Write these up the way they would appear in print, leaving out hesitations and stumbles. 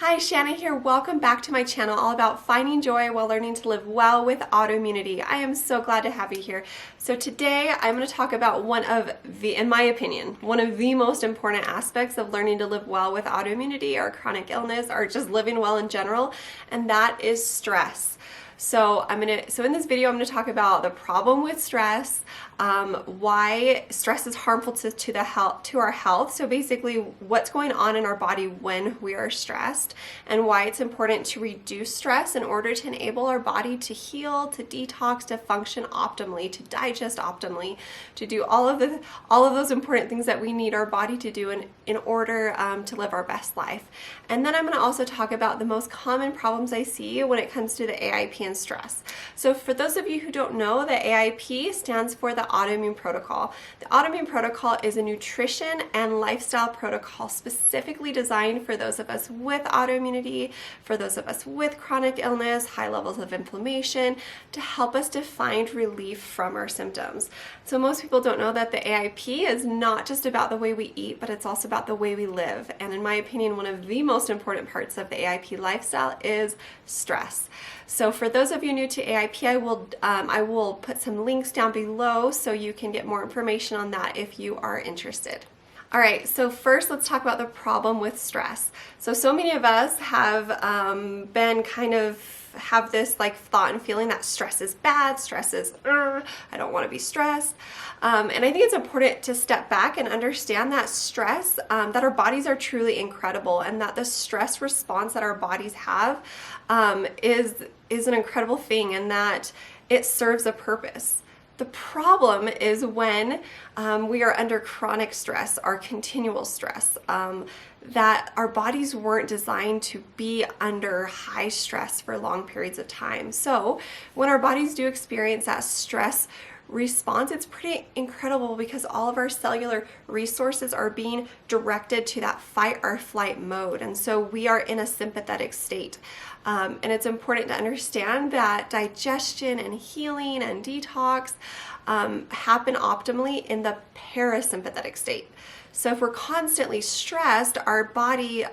Hi, Shanna here. Welcome back to my channel all about finding joy while learning to live well with autoimmunity. I am so glad to have you here. So today I'm going to talk about in my opinion, one of the most important aspects of learning to live well with autoimmunity or chronic illness or just living well in general, and that is stress. So in this video, I'm going to talk about the problem with stress, why stress is harmful to our health. So basically, what's going on in our body when we are stressed, and why it's important to reduce stress in order to enable our body to heal, to detox, to function optimally, to digest optimally, to do all of those important things that we need our body to do in order to live our best life. And then I'm going to also talk about the most common problems I see when it comes to the AIP and stress. So for those of you who don't know, the AIP stands for the Autoimmune Protocol. The Autoimmune Protocol is a nutrition and lifestyle protocol specifically designed for those of us with autoimmunity, for those of us with chronic illness, high levels of inflammation, to help us to find relief from our symptoms. So most people don't know that the AIP is not just about the way we eat, but it's also about the way we live. And in my opinion, one of the most important parts of the AIP lifestyle is stress. So for those of you new to AIP, I will put some links down below so you can get more information on that if you are interested. All right, so first let's talk about the problem with stress. So many of us have have this thought and feeling that stress is bad, stress is, I don't want to be stressed. And I think it's important to step back and understand that stress, that our bodies are truly incredible, and that the stress response that our bodies have is an incredible thing, and that it serves a purpose. The problem is when we are under chronic stress or continual stress, that our bodies weren't designed to be under high stress for long periods of time. So when our bodies do experience that stress response, it's pretty incredible because all of our cellular resources are being directed to that fight or flight mode. And so we are in a sympathetic state. And it's important to understand that digestion and healing and detox happen optimally in the parasympathetic state. So if we're constantly stressed, our body's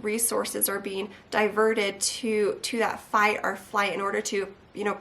resources are being diverted to that fight or flight in order to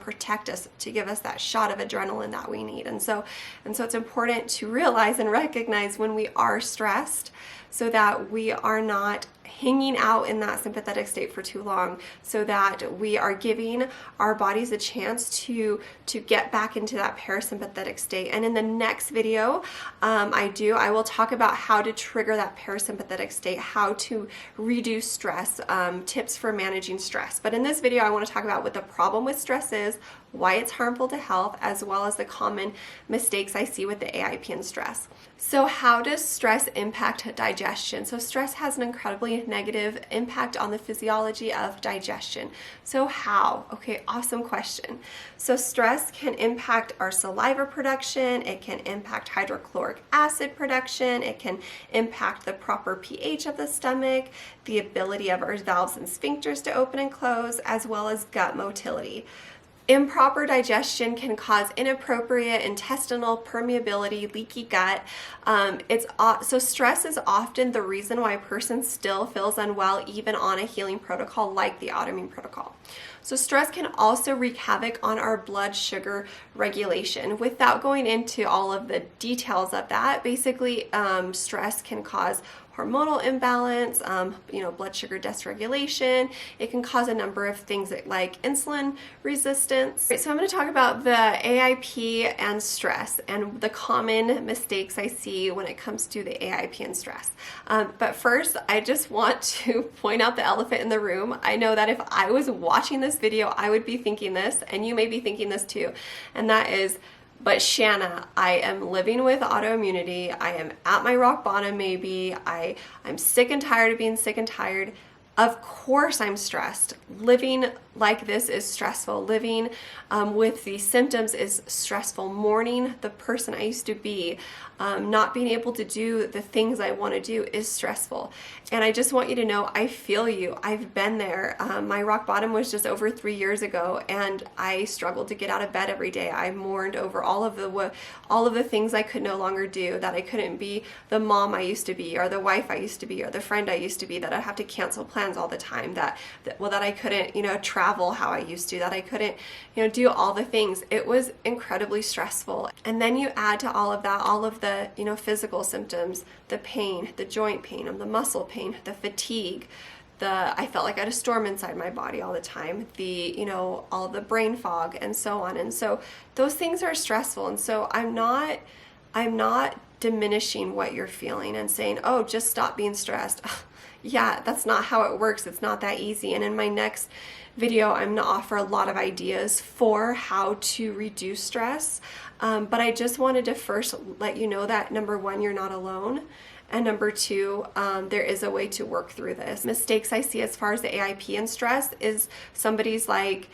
protect us, to give us that shot of adrenaline that we need. And so it's important to realize and recognize when we are stressed so that we are not hanging out in that sympathetic state for too long, so that we are giving our bodies a chance to get back into that parasympathetic state. And in the next video I will talk about how to trigger that parasympathetic state, how to reduce stress, tips for managing stress. But in this video I want to talk about what the problem with stress is, why it's harmful to health, as well as the common mistakes I see with the AIP and stress. So how does stress impact digestion? So stress has an incredibly negative impact on the physiology of digestion. So how? Okay, awesome question. So stress can impact our saliva production, it can impact hydrochloric acid production, it can impact the proper pH of the stomach, the ability of our valves and sphincters to open and close, as well as gut motility. Improper digestion can cause inappropriate intestinal permeability, leaky gut. So stress is often the reason why a person still feels unwell even on a healing protocol like the autoimmune protocol. So stress can also wreak havoc on our blood sugar regulation. Without going into all of the details of that, basically stress can cause hormonal imbalance, blood sugar dysregulation. It can cause a number of things like insulin resistance. So I'm going to talk about the AIP and stress and the common mistakes I see when it comes to the AIP and stress. But first, I just want to point out the elephant in the room. I know that if I was watching this video, I would be thinking this, and you may be thinking this too, and that is, but Shanna, I am living with autoimmunity. I am at my rock bottom maybe. I'm sick and tired of being sick and tired. Of course I'm stressed. Living like this is stressful. Living with these symptoms is stressful. Mourning the person I used to be, not being able to do the things I want to do is stressful. And I just want you to know, I feel you. I've been there. My rock bottom was just over 3 years ago, and I struggled to get out of bed every day. I mourned over all of the things I could no longer do, that I couldn't be the mom I used to be, or the wife I used to be, or the friend I used to be, that I have to cancel plans all the time, that I couldn't, travel how I used to, that I couldn't, do all the things. It was incredibly stressful. And then you add to all of that, all of the, physical symptoms, the pain, the joint pain, the muscle pain, the fatigue, I felt like I had a storm inside my body all the time, all the brain fog and so on. And so those things are stressful. And so I'm not diminishing what you're feeling and saying, oh, just stop being stressed. Yeah, that's not how it works. It's not that easy. And in my next video, I'm going to offer a lot of ideas for how to reduce stress. But I just wanted to first let you know that, number one, you're not alone. And number two, there is a way to work through this. Mistakes I see as far as the AIP and stress is somebody's like,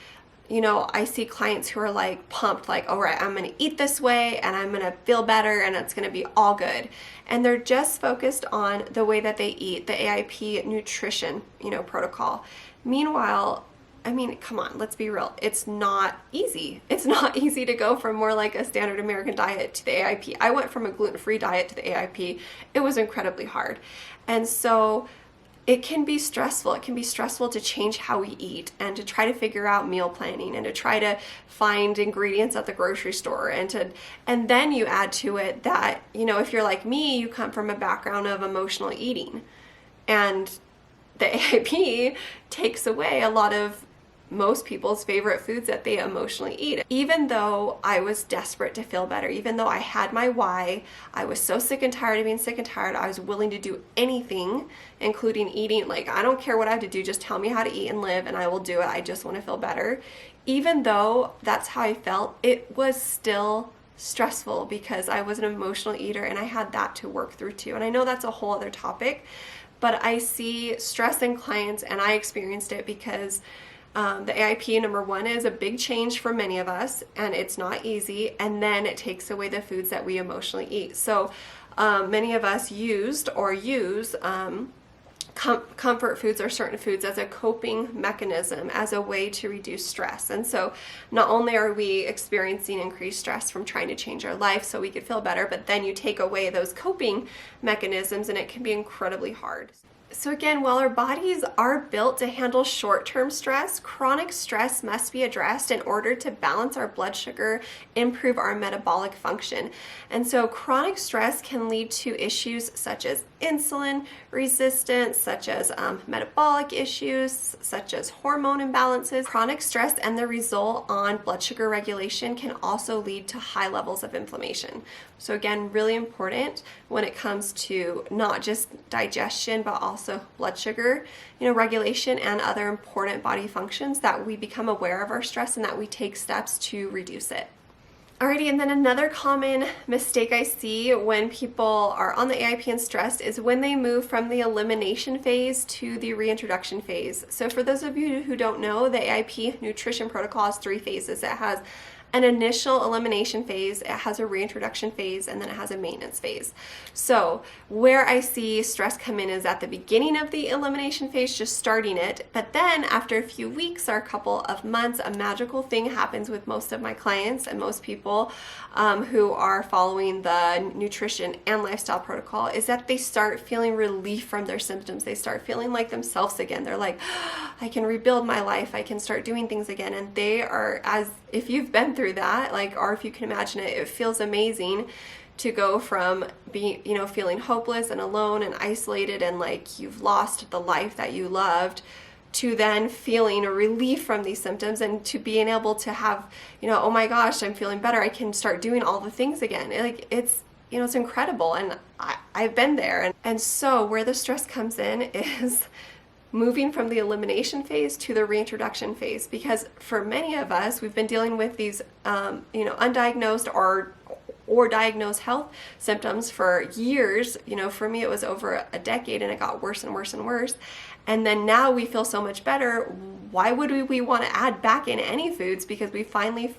I see clients who are like pumped, like, all right, I'm going to eat this way and I'm going to feel better and it's going to be all good. And they're just focused on the way that they eat, the AIP nutrition, protocol. Meanwhile, I mean, come on, let's be real. It's not easy. It's not easy to go from more like a standard American diet to the AIP. I went from a gluten-free diet to the AIP. It was incredibly hard. And so it can be stressful. It can be stressful to change how we eat and to try to figure out meal planning and to try to find ingredients at the grocery store and then you add to it that, if you're like me, you come from a background of emotional eating, and the AIP takes away a lot of most people's favorite foods that they emotionally eat. Even though I was desperate to feel better, even though I had my why, I was so sick and tired of being sick and tired, I was willing to do anything, including eating. Like, I don't care what I have to do, just tell me how to eat and live and I will do it. I just want to feel better. Even though that's how I felt, it was still stressful because I was an emotional eater and I had that to work through too. And I know that's a whole other topic, but I see stress in clients, and I experienced it because the AIP, number one, is a big change for many of us, and it's not easy, and then it takes away the foods that we emotionally eat. So many of us use comfort foods or certain foods as a coping mechanism, as a way to reduce stress. And so not only are we experiencing increased stress from trying to change our life so we could feel better, but then you take away those coping mechanisms and it can be incredibly hard. So again, while our bodies are built to handle short-term stress, chronic stress must be addressed in order to balance our blood sugar, improve our metabolic function. And so chronic stress can lead to issues such as insulin resistance, such as metabolic issues, such as hormone imbalances. Chronic stress and the result on blood sugar regulation can also lead to high levels of inflammation. So again, really important when it comes to not just digestion, but also blood sugar, regulation and other important body functions, that we become aware of our stress and that we take steps to reduce it. Alrighty, and then another common mistake I see when people are on the AIP and stressed is when they move from the elimination phase to the reintroduction phase. So for those of you who don't know, the AIP nutrition protocol has 3 phases. It has an initial elimination phase, it has a reintroduction phase, and then it has a maintenance phase. So where I see stress come in is at the beginning of the elimination phase, just starting it. But then after a few weeks or a couple of months, a magical thing happens with most of my clients and most people who are following the nutrition and lifestyle protocol, is that they start feeling relief from their symptoms. They start feeling like themselves again. They're like, I can rebuild my life. I can start doing things again. And they are, as if you've been through that, or if you can imagine it, it feels amazing to go from being, feeling hopeless and alone and isolated and like you've lost the life that you loved, to then feeling a relief from these symptoms and to being able to have, oh my gosh, I'm feeling better. I can start doing all the things again. It's incredible. And I've been there. And so where the stress comes in is moving from the elimination phase to the reintroduction phase, because for many of us, we've been dealing with these, undiagnosed or or diagnose health symptoms for years. You know, for me, it was over a decade, and it got worse and worse and worse. And then now we feel so much better. Why would we want to add back in any foods? Because we finally,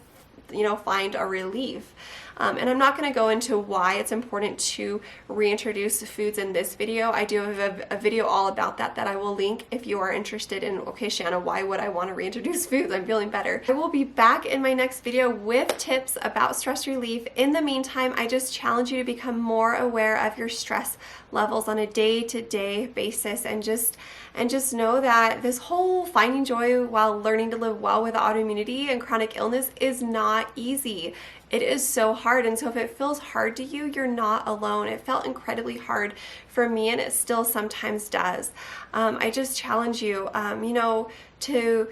you know, find a relief. And I'm not going to go into why it's important to reintroduce foods in this video. I do have a video all about that I will link if you are interested in, okay, Shanna, why would I want to reintroduce foods? I'm feeling better. I will be back in my next video with tips about stress relief. In the meantime, I just challenge you to become more aware of your stress levels on a day-to-day basis, and just know that this whole finding joy while learning to live well with autoimmunity and chronic illness is not easy. It is so hard, and so if it feels hard to you, you're not alone. It felt incredibly hard for me, and it still sometimes does. I just challenge you, you know, to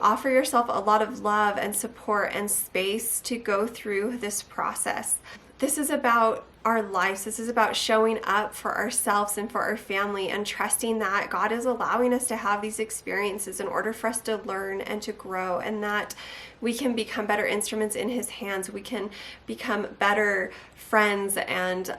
offer yourself a lot of love and support and space to go through this process. This is about our lives. This is about showing up for ourselves and for our family, and trusting that God is allowing us to have these experiences in order for us to learn and to grow, and that we can become better instruments in His hands. We can become better friends and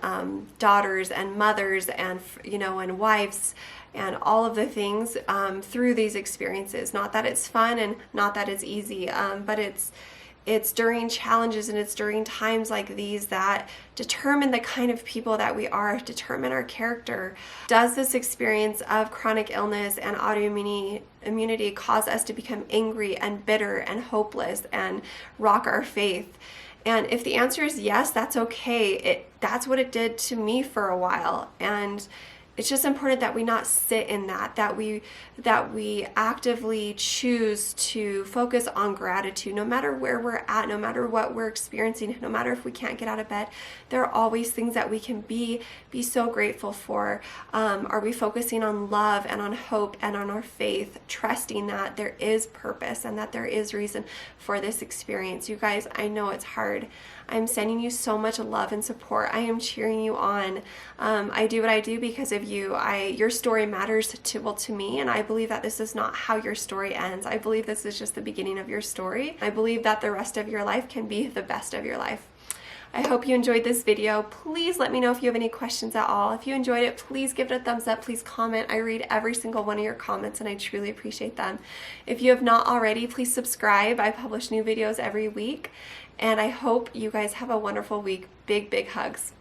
daughters and mothers and, you know, and wives and all of the things through these experiences. Not that it's fun and not that it's easy, but it's during challenges and it's during times like these that determine the kind of people that we are, determine our character. Does this experience of chronic illness and autoimmunity cause us to become angry and bitter and hopeless and rock our faith? And if the answer is yes, that's okay. That's what it did to me for a while. And it's just important that we not sit in that we actively choose to focus on gratitude. No matter where we're at, no matter what we're experiencing, no matter if we can't get out of bed, there are always things that we can be so grateful for. Are we focusing on love and on hope and on our faith, trusting that there is purpose and that there is reason for this experience? You guys, I know it's hard. I'm sending you so much love and support. I am cheering you on. I do what I do because of you. Your story matters to me, and I believe that this is not how your story ends. I believe this is just the beginning of your story. I believe that the rest of your life can be the best of your life. I hope you enjoyed this video. Please let me know if you have any questions at all. If you enjoyed it, please give it a thumbs up. Please comment. I read every single one of your comments, and I truly appreciate them. If you have not already, please subscribe. I publish new videos every week, and I hope you guys have a wonderful week. Big, big hugs.